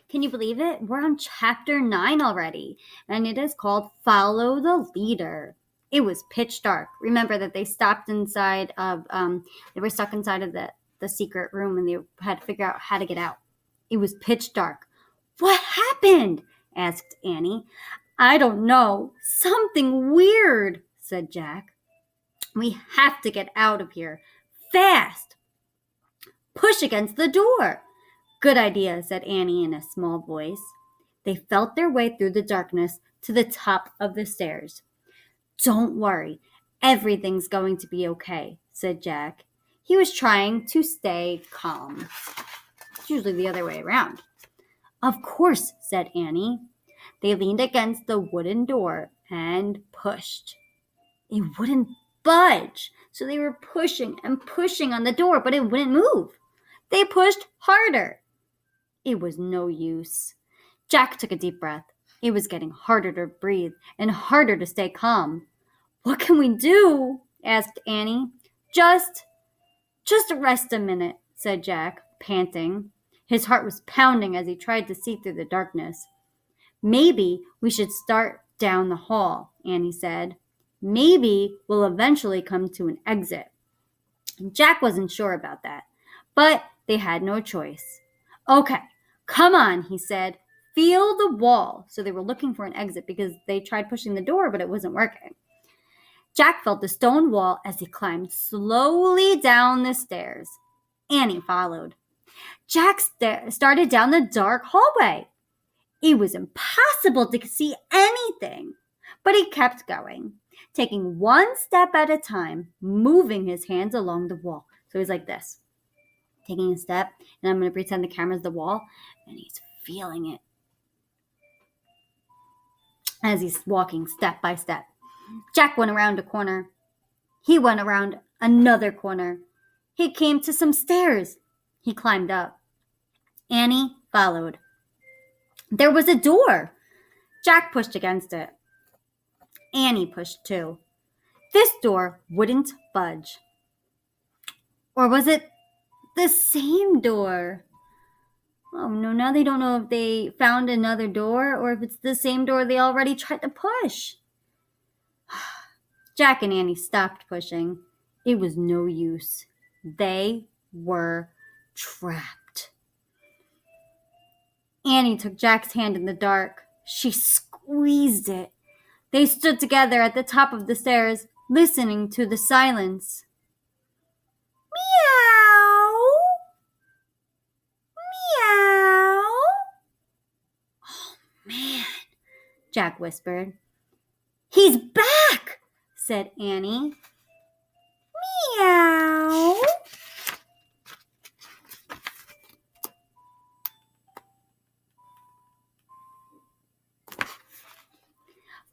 Can you believe it? We're on chapter 9 already, and it is called Follow the Leader. It was pitch dark. Remember that they stopped inside of, they were stuck inside of the secret room, and they had to figure out how to get out. It was pitch dark. What happened? Asked Annie. I don't know. Something weird, said Jack. We have to get out of here. Fast! Push against the door. Good idea, said Annie in a small voice. They felt their way through the darkness to the top of the stairs. Don't worry, everything's going to be okay, said Jack. He was trying to stay calm. It's usually the other way around. Of course, said Annie. They leaned against the wooden door and pushed. It wouldn't budge, so they were pushing and pushing on the door, but it wouldn't move. They pushed harder. It was no use. Jack took a deep breath. It was getting harder to breathe and harder to stay calm. What can we do? Asked Annie. Just rest a minute, said Jack, panting. His heart was pounding as he tried to see through the darkness. Maybe we should start down the hall, Annie said. Maybe we'll eventually come to an exit. Jack wasn't sure about that, but they had no choice. Okay, come on, he said. Feel the wall. So they were looking for an exit because they tried pushing the door, but it wasn't working. Jack felt the stone wall as he climbed slowly down the stairs. Annie followed. Jack started down the dark hallway. It was impossible to see anything, but he kept going, taking one step at a time, moving his hands along the wall. So he's like this, taking a step, and I'm going to pretend the camera's the wall, and he's feeling it as he's walking step by step. Jack went around a corner. He went around another corner. He came to some stairs. He climbed up. Annie followed. There was a door. Jack pushed against it. Annie pushed too. This door wouldn't budge. Or was it the same door? Oh no, now they don't know if they found another door or if it's the same door they already tried to push. Jack and Annie stopped pushing. It was no use. They were trapped. Annie took Jack's hand in the dark. She squeezed it. They stood together at the top of the stairs, listening to the silence. Meow! Meow! Oh, man, Jack whispered. He's back, said Annie. Meow!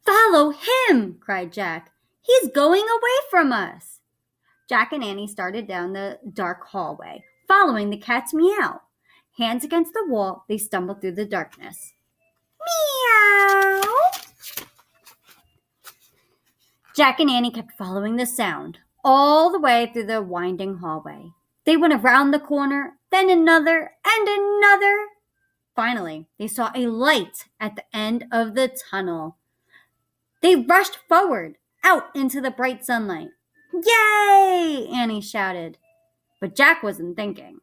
Follow him, cried Jack. He's going away from us. Jack and Annie started down the dark hallway, following the cat's meow. Hands against the wall, they stumbled through the darkness. Meow! Jack and Annie kept following the sound, all the way through the winding hallway. They went around the corner, then another, and another. Finally, they saw a light at the end of the tunnel. They rushed forward, out into the bright sunlight. Yay! Annie shouted. But Jack wasn't thinking.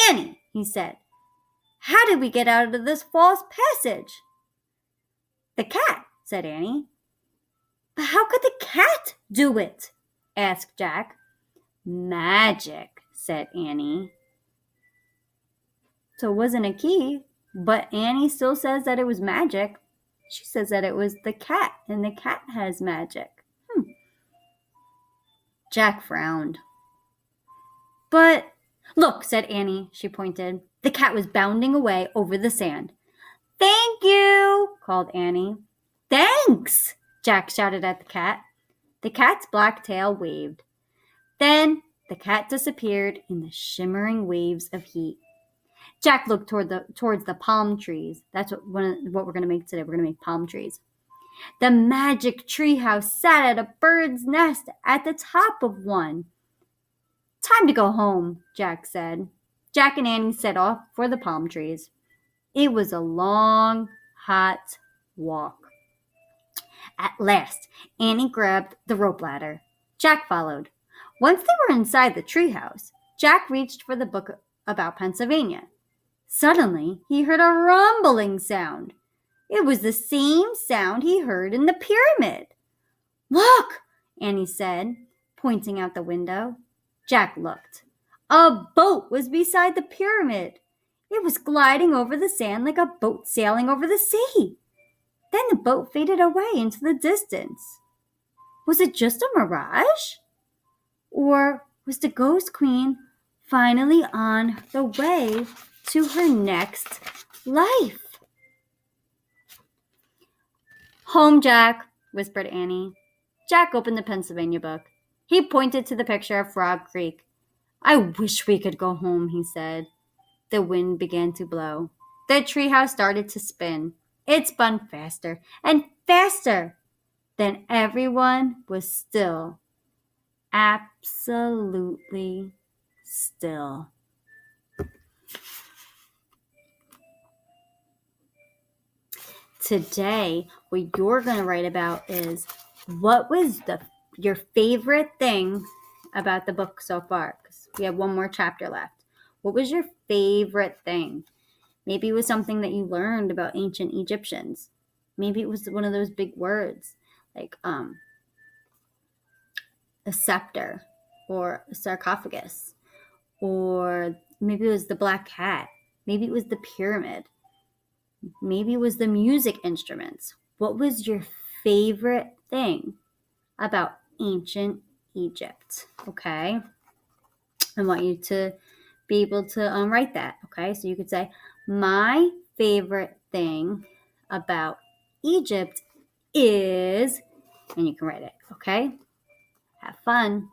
Annie, he said, how did we get out of this false passage? The cat, said Annie. But how could the cat do it? Asked Jack. Magic, said Annie. So it wasn't a key, but Annie still says that it was magic. She says that it was the cat, and the cat has magic. Jack frowned. But look, said Annie. She pointed. The cat was bounding away over the sand. Thank you, called Annie. Thanks, Jack shouted at the cat. The cat's black tail waved. Then the cat disappeared in the shimmering waves of heat. Jack looked towards the palm trees. That's what we're going to make today. We're going to make palm trees. The magic treehouse sat at a bird's nest at the top of one. Time to go home, Jack said. Jack and Annie set off for the palm trees. It was a long, hot walk. At last, Annie grabbed the rope ladder. Jack followed. Once they were inside the treehouse, Jack reached for the book about Pennsylvania. Suddenly, he heard a rumbling sound. It was the same sound he heard in the pyramid. Look, Annie said, pointing out the window. Jack looked. A boat was beside the pyramid. It was gliding over the sand like a boat sailing over the sea. Then the boat faded away into the distance. Was it just a mirage? Or was the Ghost Queen finally on the way to her next life? Home, Jack, whispered Annie. Jack opened the Pennsylvania book. He pointed to the picture of Frog Creek. I wish we could go home, he said. The wind began to blow. The treehouse started to spin. It spun faster and faster. Then everyone was still. Absolutely still. Today, what you're going to write about is what was your favorite thing about the book so far? Because we have one more chapter left. What was your favorite thing? Maybe it was something that you learned about ancient Egyptians. Maybe it was one of those big words like a scepter or a sarcophagus. Or maybe it was the black cat. Maybe it was the pyramid. Maybe it was the music instruments. What was your favorite thing about ancient Egypt? Okay. I want you to be able to write that. Okay. So you could say, my favorite thing about Egypt is, and you can write it. Okay. Have fun.